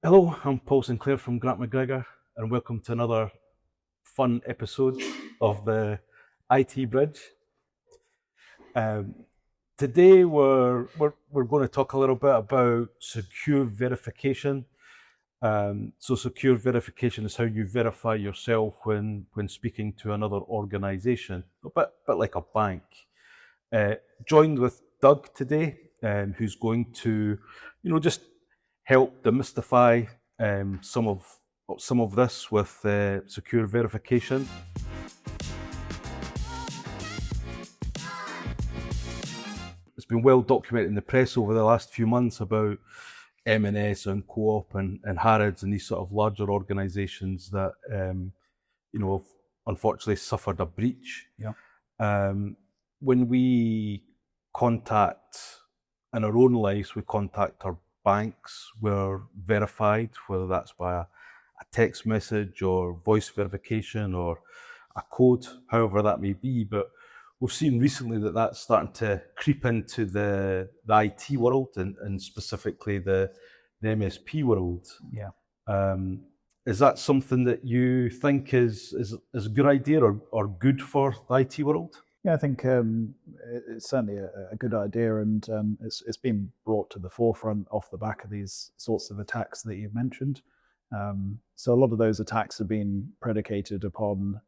Hello, I'm Paul Sinclair from McGregor, and welcome to another fun episode of the IT Bridge. Um, Today we're going to talk a little bit about secure verification. So secure verification is how you verify yourself when speaking to another organisation, a bit like a bank. Uh, Joined with Doug today, who's going to, just help demystify some of this with secure verification. It's been well documented in the press over the last few months about M&S and Co-op and Harrods and these sort of larger organisations that have unfortunately suffered a breach. Yeah. When we contact in our own lives, we contact our banks, we're verified, whether that's by a text message or voice verification or a code, however that may be. But we've seen recently that that's starting to creep into the IT world and specifically the MSP world. Yeah. Is that something that you think is a good idea or good for the IT world? Yeah, I think it's certainly a good idea, and it's been brought to the forefront off the back of these sorts of attacks that you've mentioned. So a lot of those attacks have been predicated upon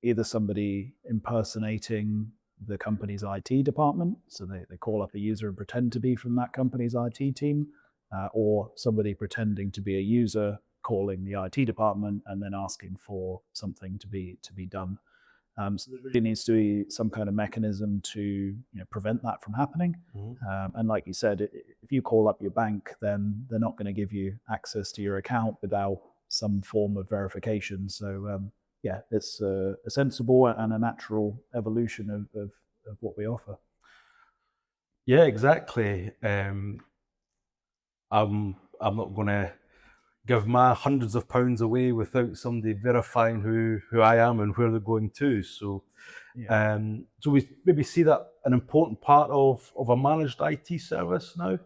either somebody impersonating the company's IT department, so they call up a user and pretend to be from that company's IT team, or somebody pretending to be a user calling the IT department and then asking for something to be done. So there really needs to be some kind of mechanism to prevent that from happening. And like you said, if you call up your bank, then they're not going to give you access to your account without some form of verification. So yeah, it's a sensible and a natural evolution of what we offer. Yeah, exactly. I'm not going to give my hundreds of pounds away without somebody verifying who I am and where they're going to. So, Yeah. so we maybe see that an important part of a managed IT service now.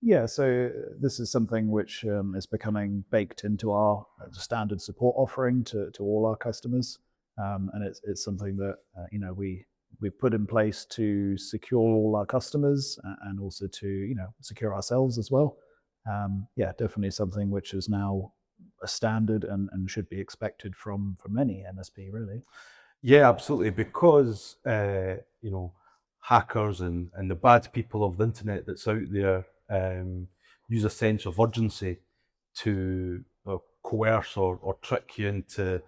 Yeah, so this is something which is becoming baked into our standard support offering to all our customers, and it's something that we've put in place to secure all our customers and also to secure ourselves as well. Yeah, definitely something which is now a standard and should be expected from any MSP really. Yeah, absolutely. Because hackers and the bad people of the internet that's out there use a sense of urgency to coerce or trick you into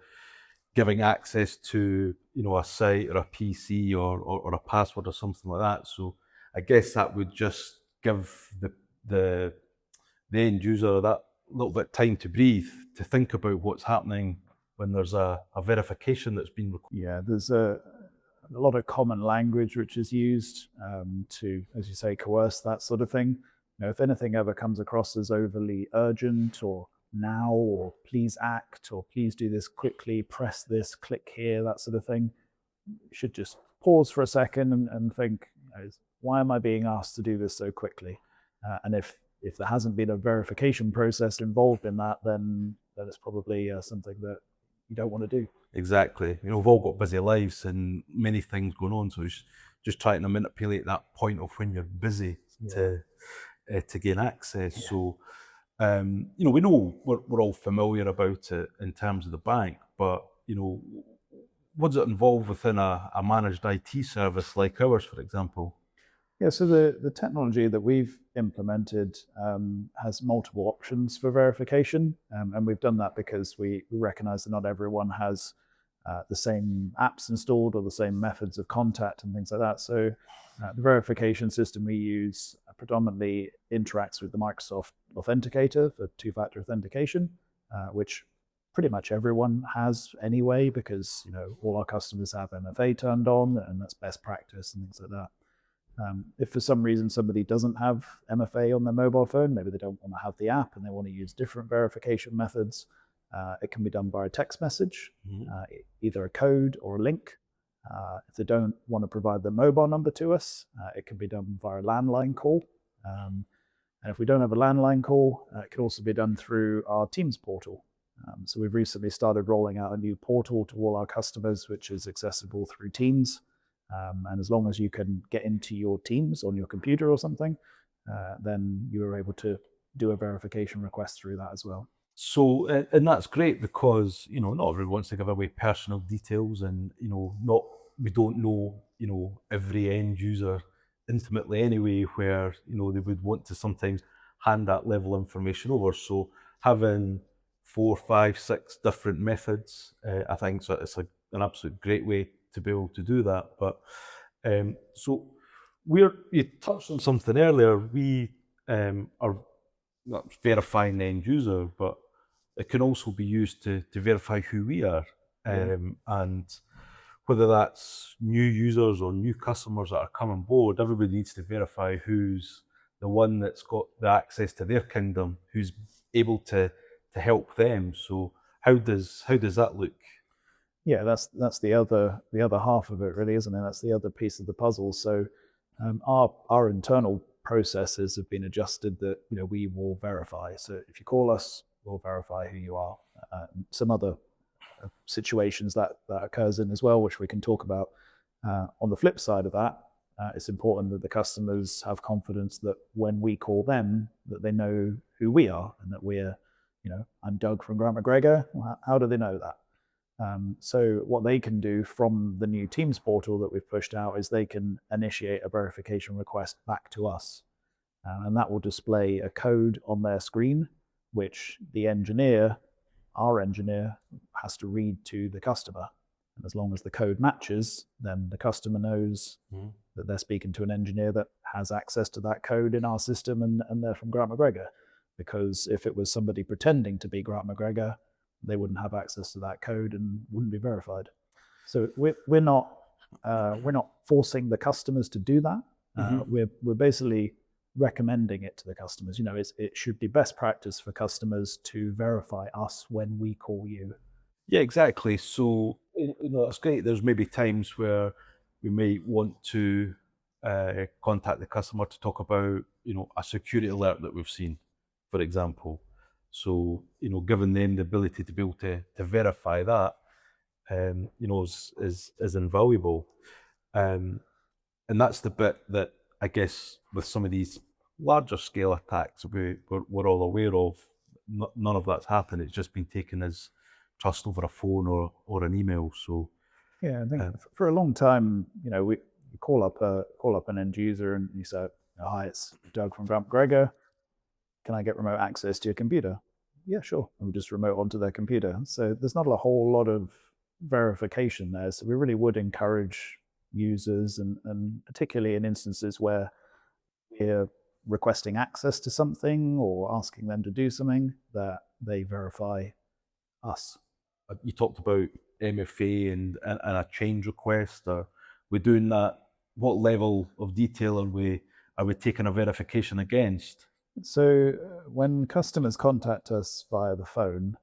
giving access to a site or a PC or a password or something like that. So I guess that would just give the the end user that little bit of time to breathe, to think about what's happening when there's a verification that's been required. Yeah, there's a lot of common language which is used to, as you say, coerce that sort of thing. If anything ever comes across as overly urgent or now or please act or please do this quickly, press this, click here, that sort of thing, you should just pause for a second and think, why am I being asked to do this so quickly? And if there hasn't been a verification process involved in that, then it's probably something that you don't want to do. Exactly. We've all got busy lives and many things going on, so it's just trying to manipulate that point of when you're busy to gain access. Yeah. So, we know we're all familiar about it in terms of the bank, but what does it involve within a managed IT service like ours, for example? Yeah, so the technology that we've implemented has multiple options for verification, and we've done that because we recognize that not everyone has the same apps installed or the same methods of contact and things like that. So the verification system we use predominantly interacts with the Microsoft Authenticator for two-factor authentication, which pretty much everyone has anyway, because all our customers have MFA turned on, and that's best practice and things like that. If for some reason somebody doesn't have MFA on their mobile phone, maybe they don't want to have the app and they want to use different verification methods, it can be done via text message, either a code or a link. If they don't want to provide their mobile number to us, it can be done via a landline call. And if we don't have a landline call, it can also be done through our Teams portal. So we've recently started rolling out a new portal to all our customers, which is accessible through Teams. And as long as you can get into your Teams on your computer or something, then you are able to do a verification request through that as well. So, and that's great because, not everyone wants to give away personal details, and, we don't know, every end user intimately anyway, where, they would want to sometimes hand that level of information over. So having 4, 5, 6 different methods, I think it's an absolute great way to be able to do that. But so you touched on something earlier. We are not verifying the end user, but it can also be used to verify who we are. And whether that's new users or new customers that are coming board, everybody needs to verify who's the one that's got the access to their kingdom, who's able to help them. So how does that look? Yeah, that's the other half of it, really, isn't it? That's the other piece of the puzzle. So our internal processes have been adjusted that we will verify. So if you call us, we'll verify who you are. Some other situations that occurs in as well, which we can talk about. On the flip side of that, it's important that the customers have confidence that when we call them, that they know who we are and that we're, I'm Doug from Grant McGregor. Well, how do they know that? So what they can do from the new Teams portal that we've pushed out is they can initiate a verification request back to us. And that will display a code on their screen, which our engineer, has to read to the customer. And as long as the code matches, then the customer knows that they're speaking to an engineer that has access to that code in our system, and they're from Grant McGregor. Because if it was somebody pretending to be Grant McGregor, they wouldn't have access to that code and wouldn't be verified. So we're not forcing the customers to do that. We're basically recommending it to the customers. It should be best practice for customers to verify us when we call you. Yeah, exactly. So that's great. There's maybe times where we may want to contact the customer to talk about a security alert that we've seen, for example. So giving them the ability to be able to verify that is invaluable. And that's the bit that I guess with some of these larger scale attacks we're all aware of. None of that's happened. It's just been taken as trust over a phone or an email. So yeah, I think for a long time, we call up an end user and you say, "Hi, it's Doug from Grant McGregor. Can I get remote access to your computer?" Yeah, sure. And we just remote onto their computer. So there's not a whole lot of verification there. So we really would encourage users, and particularly in instances where we're requesting access to something or asking them to do something, that they verify us. You talked about MFA and a change request. Are we doing that? What level of detail are we taking a verification against? So when customers contact us via the phone,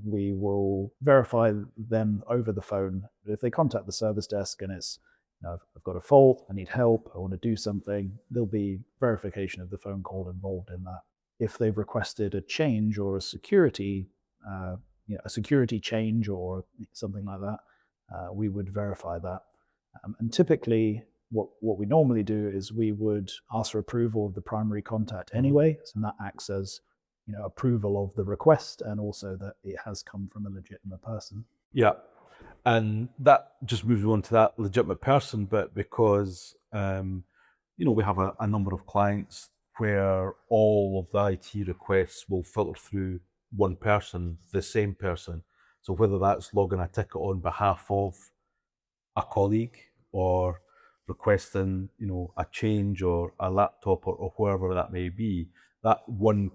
we will verify them over the phone. But if they contact the service desk and it's, I've got a fault, I need help, I want to do something, there'll be verification of the phone call involved in that. If they've requested a change or a security change or something like that, we would verify that. And typically, what we normally do is we would ask for approval of the primary contact anyway, so that acts as approval of the request and also that it has come from a legitimate person. Yeah, and that just moves on to that legitimate person bit, because we have a number of clients where all of the IT requests will filter through one person, the same person. So whether that's logging a ticket on behalf of a colleague or requesting, a change or a laptop or wherever that may be, that one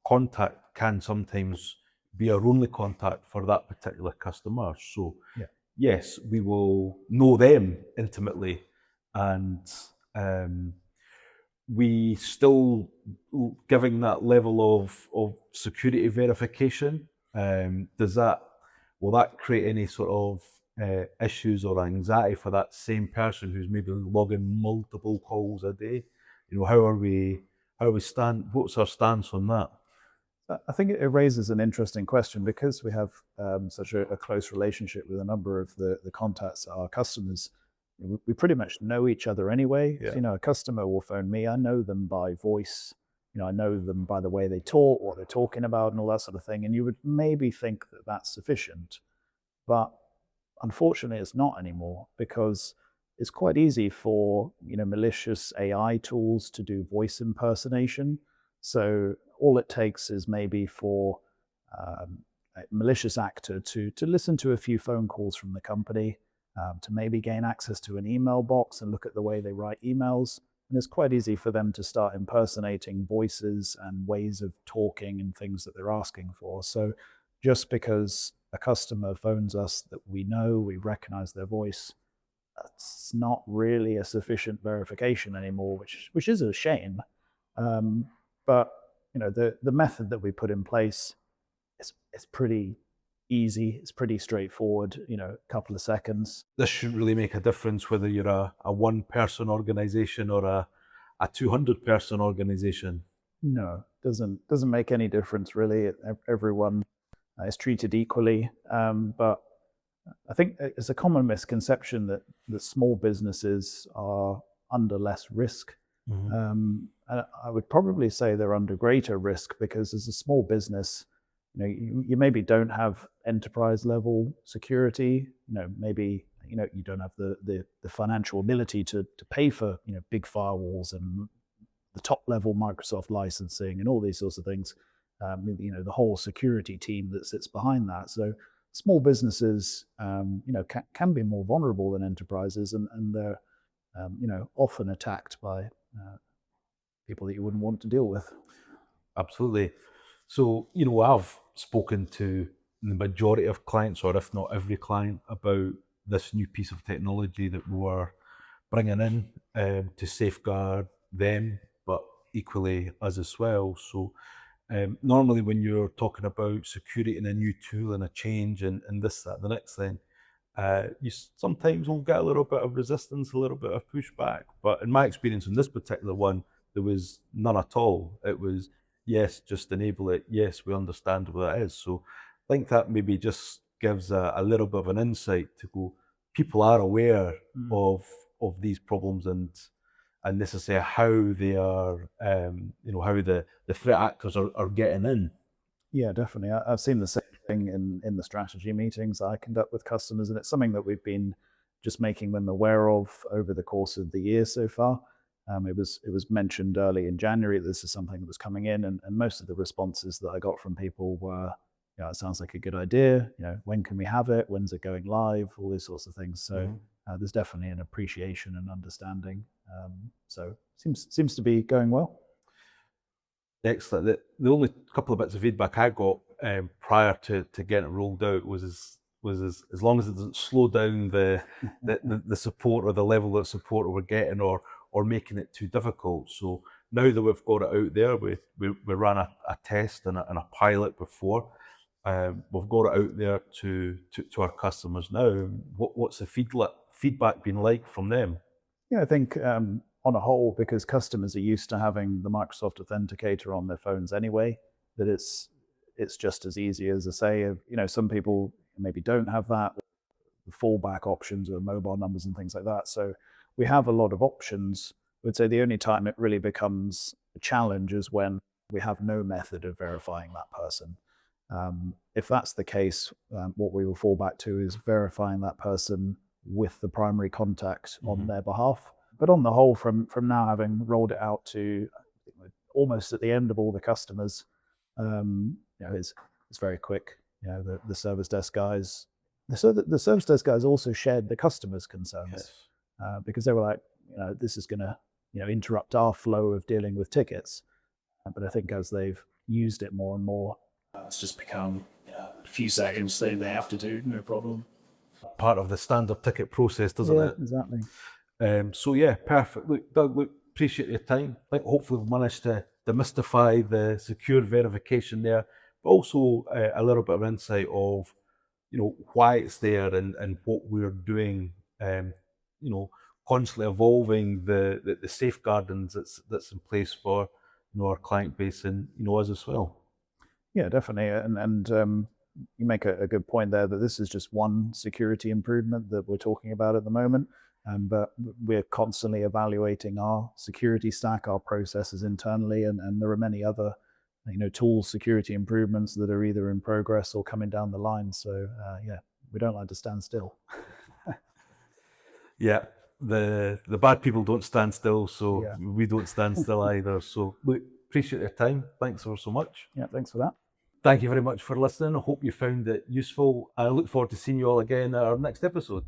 contact can sometimes be our only contact for that particular customer. So yes, we will know them intimately, and we still giving that level of security verification. Will that create any sort of issues or anxiety for that same person who's maybe logging multiple calls a day? How are we how we stand. What's our stance on that? I think it raises an interesting question because we have such a close relationship with a number of the contacts, our customers. We pretty much know each other anyway. Yeah. You know, a customer will phone me. I know them by voice. You know, I know them by the way they talk, what they're talking about, and all that sort of thing. And you would maybe think that that's sufficient, but unfortunately, it's not anymore because it's quite easy for malicious AI tools to do voice impersonation. So all it takes is maybe for a malicious actor to listen to a few phone calls from the company, to maybe gain access to an email box and look at the way they write emails. And it's quite easy for them to start impersonating voices and ways of talking and things that they're asking for. So just because a customer phones us that we know, we recognize their voice, that's not really a sufficient verification anymore, which is a shame. But the method that we put in place is pretty easy. It's pretty straightforward. A couple of seconds. This shouldn't really make a difference whether you're a one-person organization or a 200-person organization. No, doesn't make any difference really. Everyone is treated equally. But I think it's a common misconception that small businesses are under less risk. And I would probably say they're under greater risk because as a small business, you maybe don't have enterprise level security. Maybe you don't have the financial ability to pay for big firewalls and the top level Microsoft licensing and all these sorts of things. The whole security team that sits behind that. So small businesses, can be more vulnerable than enterprises, and they're, often attacked by people that you wouldn't want to deal with. Absolutely. So, I've spoken to the majority of clients, or if not every client, about this new piece of technology that we're bringing in to safeguard them, but equally us as well. So, normally when you're talking about security and a new tool and a change and this, that, the next thing, you sometimes will get a little bit of resistance, a little bit of pushback. But in my experience on this particular one, there was none at all. It was, yes, just enable it. Yes, we understand what that is. So I think that maybe just gives a little bit of an insight to go, people are aware of these problems and necessarily how they are, how the threat actors are getting in. Yeah, definitely. I've seen the same thing in the strategy meetings I conduct with customers, and it's something that we've been just making them aware of over the course of the year so far. It was mentioned early in January that this is something that was coming in, and most of the responses that I got from people were, it sounds like a good idea. When can we have it? When's it going live? All these sorts of things. So there's definitely an appreciation and understanding. So seems to be going well. Excellent. The only couple of bits of feedback I got prior to getting it rolled out was as long as it doesn't slow down the support or the level of support we're getting or making it too difficult. So now that we've got it out there, we ran a test and a pilot before. We've got it out there to our customers now. What's the feedback been like from them? Yeah, I think on a whole, because customers are used to having the Microsoft Authenticator on their phones anyway, that it's just as easy as I say. Some people maybe don't have that, the fallback options or mobile numbers and things like that. So we have a lot of options. I would say the only time it really becomes a challenge is when we have no method of verifying that person. If that's the case, what we will fall back to is verifying that person with the primary contact on their behalf. But on the whole, from now having rolled it out to almost at the end of all the customers, it's very quick. The service desk guys, the service desk guys also shared the customers' concerns because they were like, this is going to interrupt our flow of dealing with tickets. But I think as they've used it more and more, it's just become a few seconds they have to do, no problem. Part of the standard ticket process, doesn't it? Exactly. So yeah, perfect. Look, Doug, appreciate your time. I think hopefully we've managed to demystify the secure verification there, but also a little bit of insight of why it's there and what we're doing. Constantly evolving the safeguardings that's in place for our client base and us as well. Yeah, definitely. And you make a good point there that this is just one security improvement that we're talking about at the moment. But we're constantly evaluating our security stack, our processes internally, and there are many other tools, security improvements that are either in progress or coming down the line. So yeah, we don't like to stand still. Yeah, the bad people don't stand still, so Yeah. we don't stand still either. So look, appreciate your time. Thanks ever so much. Yeah, thanks for that. Thank you very much for listening. I hope you found it useful. I look forward to seeing you all again at our next episode.